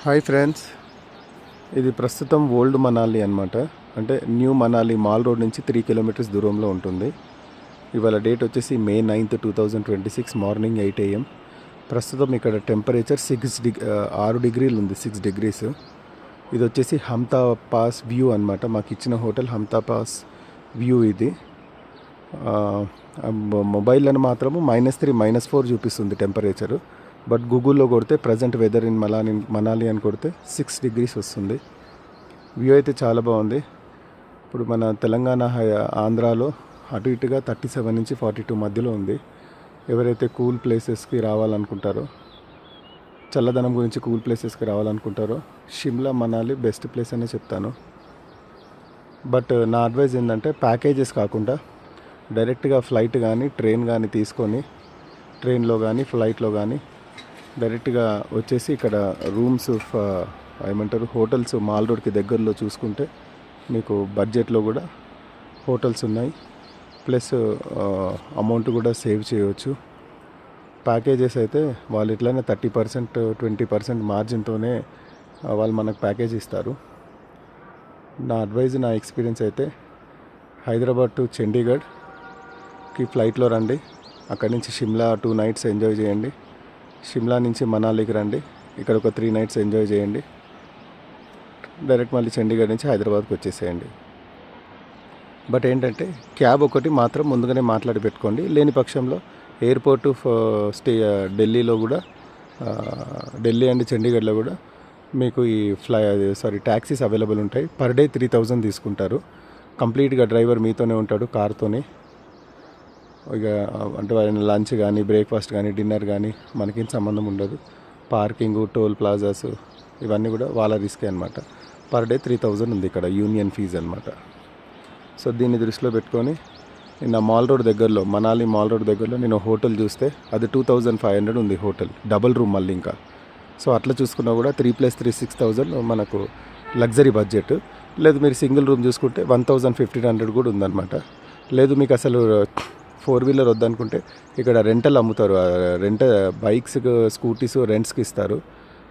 Hi friends, ఇది ప్రస్తుతం old Manali అనమాట. అంటే న్యూ మనాలి మాల్ రోడ్ నుంచి 3 కిలోమీటర్స్ దూరంలో ఉంటుంది. ఇవాళ డేట్ వచ్చేసి May 9th 2026 మార్నింగ్ 8 AM. ప్రస్తుతం ఇక్కడ టెంపరేచర్ 6 డిగ్రీలు ఉంది, 6 degrees. ఇది వచ్చేసి హంతా పాస్ వ్యూ అనమాట. మాకు ఇచ్చిన హోటల్ హంతా పాస్ వ్యూ ఇది. మొబైల్లో మాత్రము -3 -4 చూపిస్తుంది టెంపరేచరు. బట్ గూగుల్లో కొడితే ప్రజెంట్ వెదర్ ఇన్ మనాలి అని కొడితే 6 degrees వస్తుంది. వ్యూ అయితే చాలా బాగుంది. ఇప్పుడు మన తెలంగాణ ఆంధ్రాలో అటు ఇటుగా 37 నుంచి 42 మధ్యలో ఉంది. ఎవరైతే కూల్ ప్లేసెస్కి రావాలనుకుంటారో, చల్లదనం గురించి కూల్ ప్లేసెస్కి రావాలనుకుంటారో షిమ్లా మనాలి బెస్ట్ ప్లేస్ అనే చెప్తాను. బట్ నా అడ్వైజ్ ఏంటంటే ప్యాకేజెస్ కాకుండా డైరెక్ట్గా ఫ్లైట్ కానీ ట్రైన్ కానీ తీసుకొని, ట్రైన్లో కానీ ఫ్లైట్లో కానీ డైరెక్ట్గా వచ్చేసి ఇక్కడ రూమ్స్ హోటల్స్ మాల్ రోడ్కి దగ్గరలో చూసుకుంటే మీకు బడ్జెట్లో కూడా హోటల్స్ ఉన్నాయి. ప్లస్ అమౌంట్ కూడా సేవ్ చేయవచ్చు. ప్యాకేజెస్ అయితే వాళ్ళు ఇట్లనే 30% 20% మార్జిన్తోనే వాళ్ళు మనకు ప్యాకేజ్ ఇస్తారు. నా అడ్వైజ్, నా ఎక్స్పీరియన్స్ అయితే హైదరాబాద్ టు చండీగఢ్కి ఫ్లైట్లో రండి. అక్కడి నుంచి షిమ్లా 2 nights ఎంజాయ్ చేయండి. షిమ్లా నుంచి మనాలికి రండి, ఇక్కడ ఒక 3 nights ఎంజాయ్ చేయండి. డైరెక్ట్ మళ్ళీ చండీగఢ్ నుంచి హైదరాబాద్కి వచ్చేసేయండి. బట్ ఏంటంటే క్యాబ్ ఒకటి మాత్రం ముందుగానే మాట్లాడి పెట్టుకోండి. లేని పక్షంలో ఎయిర్పోర్టు ఢిల్లీలో కూడా, ఢిల్లీ అండ్ చండీగఢ్లో కూడా మీకు ఈ ట్యాక్సీస్ అవైలబుల్ ఉంటాయి. పర్ డే 3000 తీసుకుంటారు. కంప్లీట్గా డ్రైవర్ మీతోనే ఉంటాడు కార్తోనే. ఇక అంటే లంచ్ కానీ బ్రేక్ఫాస్ట్ కానీ డిన్నర్ కానీ మనకేం సంబంధం ఉండదు. పార్కింగ్, టోల్ ప్లాజాస్ ఇవన్నీ కూడా వాళ్ళ రిస్కే అనమాట. పర్ డే 3000 ఉంది ఇక్కడ యూనియన్ ఫీజు అనమాట. సో దీన్ని దృష్టిలో పెట్టుకొని నిన్న మాల్ రోడ్ దగ్గరలో, మనాలి మాల్ రోడ్ దగ్గరలో నేను హోటల్ చూస్తే అది 2500 ఉంది హోటల్, డబుల్ రూమ్ మళ్ళీ ఇంకా. సో అట్లా చూసుకున్నా కూడా 3 + 3 6000 మనకు లగ్జరీ బడ్జెట్. లేదు మీరు సింగిల్ రూమ్ చూసుకుంటే 1500 కూడా ఉందన్నమాట. లేదు మీకు అసలు 4-wheeler వద్దనుకుంటే ఇక్కడ రెంటల్ అమ్ముతారు. బైక్స్, స్కూటీస్ రెంట్స్కి ఇస్తారు.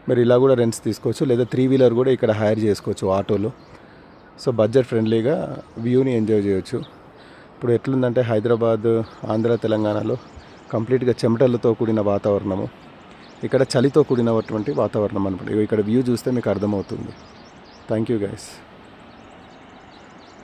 మీరు ఇలా కూడా రెంట్స్ తీసుకోవచ్చు. లేదా 3-wheeler కూడా ఇక్కడ హైర్ చేసుకోవచ్చు ఆటోలో. సో బడ్జెట్ ఫ్రెండ్లీగా వ్యూని ఎంజాయ్ చేయొచ్చు. ఇప్పుడు ఎట్లుందంటే హైదరాబాద్, ఆంధ్ర, తెలంగాణలో కంప్లీట్గా చెమటలతో కూడిన వాతావరణము, ఇక్కడ చలితో కూడినటువంటి వాతావరణం అనమాట. ఇక్కడ వ్యూ చూస్తే మీకు అర్థమవుతుంది. Thank you guys.